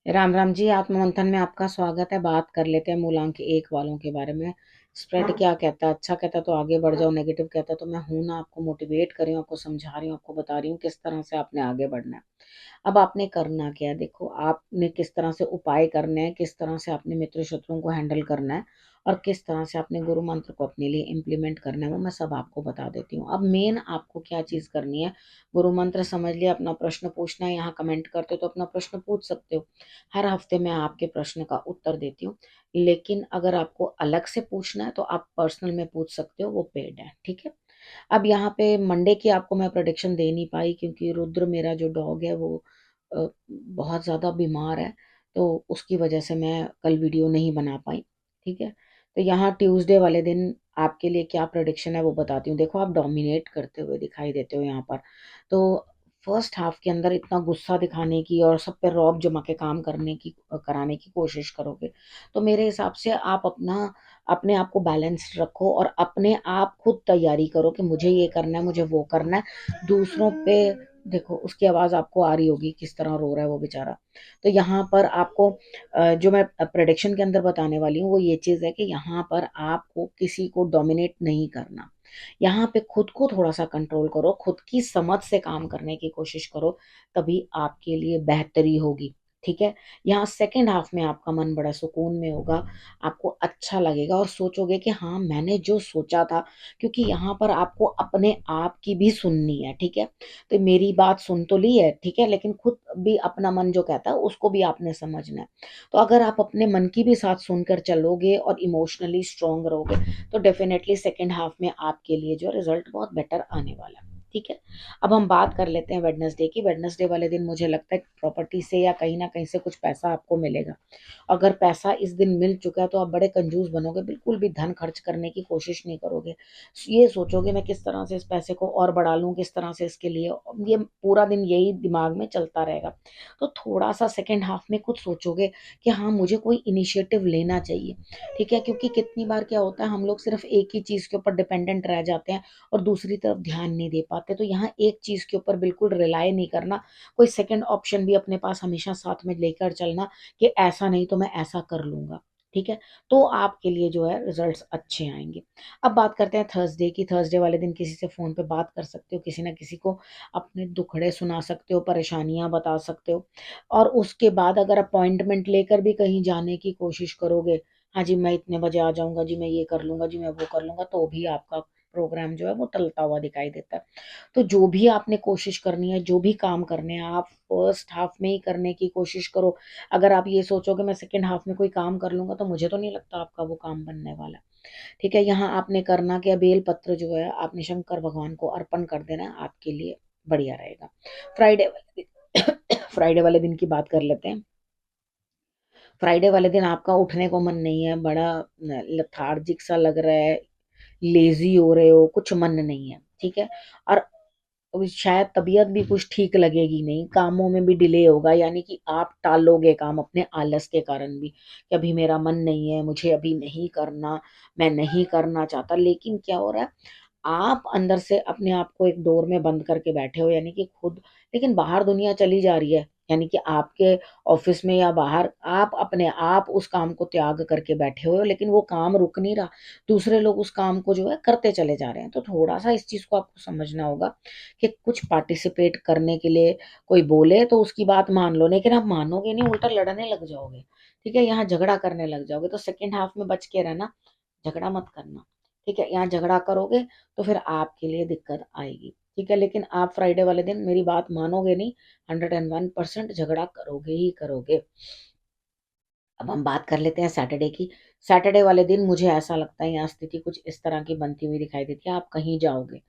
राम राम जी। आत्ममंथन में आपका स्वागत है। बात कर लेते हैं मूलांक एक वालों के बारे में। स्प्रेड क्या कहता है? अच्छा कहता है तो आगे बढ़ जाओ, नेगेटिव कहता है तो मैं हूं ना, आपको मोटिवेट कर रही हूँ, आपको समझा रही हूँ, आपको बता रही हूँ किस तरह से आपने आगे बढ़ना है। अब आपने करना क्या है, देखो आपने किस तरह से उपाय करने हैं, किस तरह से अपने मित्र शत्रुओं को हैंडल करना है और किस तरह से अपने गुरु मंत्र को अपने लिए इम्प्लीमेंट करना है, वो मैं सब आपको बता देती हूँ। अब मेन आपको क्या चीज करनी है, गुरु मंत्र समझ लिया, अपना प्रश्न पूछना है। यहाँ कमेंट करते हो तो अपना प्रश्न पूछ सकते हो। हर हफ्ते मैं आपके प्रश्न का उत्तर देती हूँ, लेकिन अगर आपको अलग से पूछना है तो आप पर्सनल में पूछ सकते हो, वो पेड है, ठीक है। अब यहाँ पे मंडे की आपको मैं प्रोडिक्शन दे नहीं पाई क्योंकि रुद्र मेरा जो डॉग है वो बहुत ज़्यादा बीमार है, तो उसकी वजह से मैं कल वीडियो नहीं बना पाई, ठीक है। तो यहाँ ट्यूसडे वाले दिन आपके लिए क्या प्रोडिक्शन है वो बताती हूँ। देखो आप डोमिनेट करते हुए दिखाई देते हो यहाँ पर। तो फर्स्ट हाफ के अंदर इतना गुस्सा दिखाने की और सब पे रौब जमा के काम करने की कराने की कोशिश करोगे तो मेरे हिसाब से आप अपने आप को बैलेंस्ड रखो और अपने आप खुद तैयारी करो कि मुझे ये करना है, मुझे वो करना है। दूसरों पे देखो, उसकी आवाज आपको आ रही होगी किस तरह रो रहा है वो बेचारा। तो यहाँ पर आपको जो मैं प्रेडिक्शन के अंदर बताने वाली हूँ वो ये चीज है कि यहाँ पर आपको किसी को डोमिनेट नहीं करना। यहाँ पे खुद को थोड़ा सा कंट्रोल करो, खुद की समझ से काम करने की कोशिश करो, तभी आपके लिए बेहतरी होगी, ठीक है। यहाँ सेकेंड हाफ में आपका मन बड़ा सुकून में होगा, आपको अच्छा लगेगा और सोचोगे कि हाँ मैंने जो सोचा था, क्योंकि यहाँ पर आपको अपने आप की भी सुननी है, ठीक है। तो मेरी बात सुन तो ली है, ठीक है, लेकिन खुद भी अपना मन जो कहता है उसको भी आपने समझना है। तो अगर आप अपने मन की भी साथ सुनकर चलोगे और इमोशनली स्ट्रांग रहोगे तो डेफिनेटली सेकेंड हाफ में आपके लिए जो रिजल्ट बहुत बेटर आने वाला है, ठीक है। अब हम बात कर लेते हैं वेडनेसडे की। वेडनेसडे वाले दिन मुझे लगता है प्रॉपर्टी से या कहीं ना कहीं से कुछ पैसा आपको मिलेगा। अगर पैसा इस दिन मिल चुका है तो आप बड़े कंजूस बनोगे, बिल्कुल भी धन खर्च करने की कोशिश नहीं करोगे। ये सोचोगे मैं किस तरह से इस पैसे को और बढ़ा लूं, किस तरह से इसके लिए, ये पूरा दिन यही दिमाग में चलता रहेगा। तो थोड़ा सा सेकेंड हाफ में कुछ सोचोगे कि हाँ मुझे कोई इनिशिएटिव लेना चाहिए, ठीक है। क्योंकि कितनी बार क्या होता है, हम लोग सिर्फ एक ही चीज के ऊपर डिपेंडेंट रह जाते हैं और दूसरी तरफ ध्यान नहीं दे पाते। तो यहाँ एक चीज के ऊपर बिल्कुल रिलाय नहीं करना, कोई सेकंड ऑप्शन भी अपने पास हमेशा साथ में लेकर चलना कि ऐसा नहीं तो मैं ऐसा कर लूंगा, ठीक है। तो आपके लिए जो है रिजल्ट्स अच्छे आएंगे। अब बात करते हैं थर्सडे की। थर्सडे वाले दिन किसी से फोन पे बात कर सकते हो, किसी ना किसी को अपने दुखड़े सुना सकते हो, परेशानियां बता सकते हो। और उसके बाद अगर अपॉइंटमेंट लेकर भी कहीं जाने की कोशिश करोगे, हाँ जी मैं इतने बजे आ जाऊंगा जी, मैं ये कर लूंगा जी, मैं वो कर लूंगा, तो भी आपका प्रोग्राम जो है वो टलता हुआ दिखाई देता है। तो जो भी आपने कोशिश करनी है, जो भी काम करने हैं, आप फर्स्ट हाफ में ही करने की कोशिश करो। अगर आप ये सोचोगे मैं सेकेंड हाफ में कोई काम कर लूंगा तो मुझे तो नहीं लगता आपका वो काम बनने वाला है, ठीक है। यहाँ आपने करना क्या, बेल पत्र जो है आपने शंकर भगवान को अर्पण कर देना है, आपके लिए बढ़िया रहेगा। फ्राइडे वाले दिन फ्राइडे वाले दिन की बात कर लेते हैं। फ्राइडे वाले दिन आपका उठने को मन नहीं है, बड़ा लथार्जिक सा लग रहा है, लेजी हो रहे हो, कुछ मन नहीं है, ठीक है। और शायद तबीयत भी कुछ ठीक लगेगी नहीं, कामों में भी डिले होगा, यानी कि आप टालोगे काम अपने आलस के कारण भी कि अभी मेरा मन नहीं है, मुझे अभी नहीं करना, मैं नहीं करना चाहता। लेकिन क्या हो रहा है, आप अंदर से अपने आप को एक डोर में बंद करके बैठे हो, यानी कि खुद, लेकिन बाहर दुनिया चली जा रही है, यानी कि आपके ऑफिस में या बाहर आप अपने आप उस काम को त्याग करके बैठे हुए हो, लेकिन वो काम रुक नहीं रहा, दूसरे लोग उस काम को जो है करते चले जा रहे हैं। तो थोड़ा सा इस चीज को आपको समझना होगा कि कुछ पार्टिसिपेट करने के लिए कोई बोले तो उसकी बात मान लो, लेकिन आप मानोगे नहीं, उल्टा लड़ने लग जाओगे, ठीक है, यहाँ झगड़ा करने लग जाओगे। तो सेकेंड हाफ में बच के रहना, झगड़ा मत करना, ठीक है। यहाँ झगड़ा करोगे तो फिर आपके लिए दिक्कत आएगी, ठीक है। लेकिन आप फ्राइडे वाले दिन मेरी बात मानोगे नहीं, 101% झगड़ा करोगे ही करोगे। अब हम बात कर लेते हैं सैटरडे की। सैटरडे वाले दिन मुझे ऐसा लगता है यहाँ स्थिति कुछ इस तरह की बनती हुई दिखाई देती है, आप कहीं जाओगे,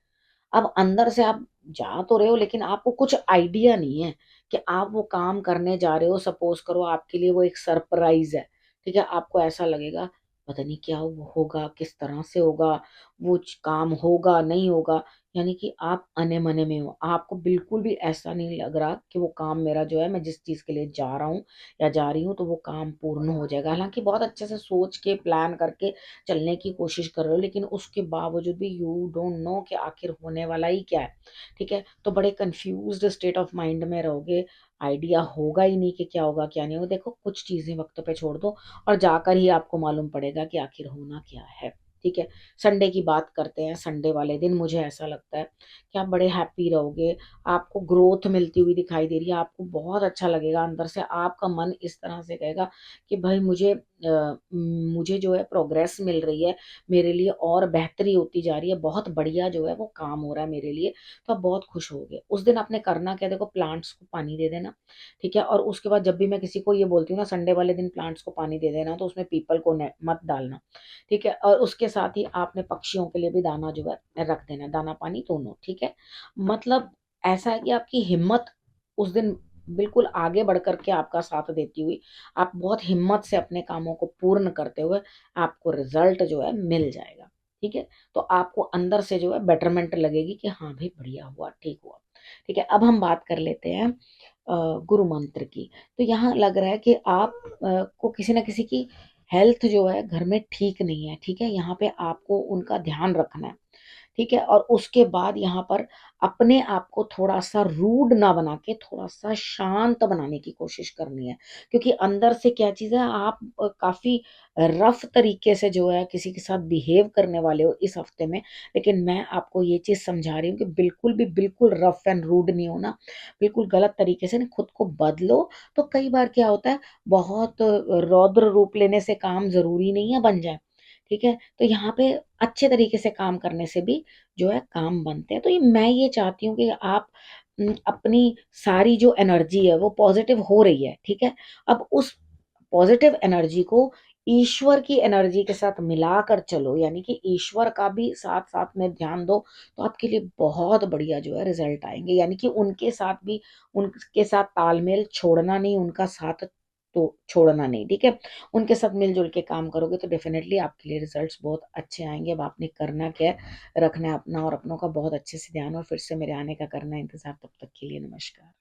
अब अंदर से आप जा तो रहे हो लेकिन आपको कुछ आइडिया नहीं है कि आप वो काम करने जा रहे हो। सपोज करो आपके लिए वो एक सरप्राइज है, ठीक है। आपको ऐसा लगेगा पता नहीं क्या वो होगा, किस तरह से होगा, वो काम होगा नहीं होगा, यानी कि आप अने-मने में हो। आपको बिल्कुल भी ऐसा नहीं लग रहा कि वो काम मेरा जो है, मैं जिस चीज़ के लिए जा रहा हूँ या जा रही हूँ, तो वो काम पूर्ण हो जाएगा। हालाँकि बहुत अच्छे से सोच के, प्लान करके चलने की कोशिश कर रहे हो, लेकिन उसके बावजूद भी यू डोंट नो कि आखिर होने वाला ही क्या है, ठीक है? तो बड़े कन्फ्यूज़्ड स्टेट ऑफ माइंड में रहोगे, आइडिया होगा ही नहीं कि क्या होगा, क्या नहीं होगा। देखो, कुछ चीज़ें वक़्त पे छोड़ दो और जाकर ही आपको मालूम पड़ेगा कि आखिर होना क्या है, ठीक है? संडे की बात करते हैं। संडे वाले दिन मुझे ऐसा लगता है कि आप बड़े हैप्पी रहोगे, आपको ग्रोथ मिलती हुई दिखाई दे रही है, आपको बहुत अच्छा लगेगा अंदर से, आपका मन इस तरह से कहेगा कि भाई मुझे जो है प्रोग्रेस मिल रही है, मेरे लिए और बेहतरी होती जा रही है, बहुत बढ़िया जो है वो काम हो रहा है मेरे लिए, तो आप बहुत खुश होगे। उस दिन आपने करना क्या है, देखो प्लांट्स को पानी दे देना, ठीक है? और उसके बाद जब भी मैं किसी को ये बोलती हूँ ना संडे वाले दिन प्लांट्स को पानी दे देना, तो उसमें पीपल को मत डालना, ठीक है? और उसके साथ ही आपने पक्षियों के लिए भी दाना जो है रख देना, दाना पानी दोनों, ठीक है? मतलब ऐसा है कि आपकी हिम्मत उस दिन बिल्कुल आगे बढ़ कर के आपका साथ देती हुई, आप बहुत हिम्मत से अपने कामों को पूर्ण करते हुए आपको रिजल्ट जो है मिल जाएगा, ठीक है? तो आपको अंदर से जो है बेटरमेंट लगेगी कि हाँ भाई बढ़िया हुआ, ठीक हुआ, ठीक है? अब हम बात कर लेते हैं गुरु मंत्र की। तो यहाँ लग रहा है कि आप को किसी न किसी की हेल्थ जो है घर में ठीक नहीं है, ठीक है? यहाँ पे आपको उनका ध्यान रखना है, ठीक है? और उसके बाद यहाँ पर अपने आप को थोड़ा-सा रूड ना बना के थोड़ा-सा शांत बनाने की कोशिश करनी है। क्योंकि अंदर से क्या चीज़ है, आप काफ़ी रफ़ तरीके से जो है किसी के साथ बिहेव करने वाले हो इस हफ्ते में। लेकिन मैं आपको ये चीज़ समझा रही हूँ कि बिल्कुल भी बिल्कुल रफ़ एंड रूड नहीं होना। बिल्कुल गलत तरीके से ना खुद को बदलो। तो कई बार क्या होता है, बहुत रौद्र रूप लेने से काम ज़रूरी नहीं है बन जाए, ठीक है? तो यहाँ पे अच्छे तरीके से काम करने से भी जो है काम बनते हैं। तो मैं ये चाहती हूँ कि आप अपनी सारी जो एनर्जी है वो पॉज़िटिव हो रही है, ठीक है? अब उस पॉज़िटिव एनर्जी को ईश्वर की एनर्जी के साथ मिलाकर चलो, यानी कि ईश्वर का भी साथ-साथ में ध्यान दो, तो आपके लिए बहुत बढ़िया जो है रिज़ल्ट आएँगे। यानी कि उनके साथ तालमेल छोड़ना नहीं, उनका साथ तो छोड़ना नहीं, ठीक है? उनके साथ मिल-जुल के काम करोगे तो डेफ़िनेटली आपके लिए रिज़ल्ट्स बहुत अच्छे आएँगे। अब आपने करना क्या है, रखना है अपना और अपनों का बहुत अच्छे से ध्यान, और फिर से मेरे आने का करना है इंतज़ार। तब तक के लिए नमस्कार।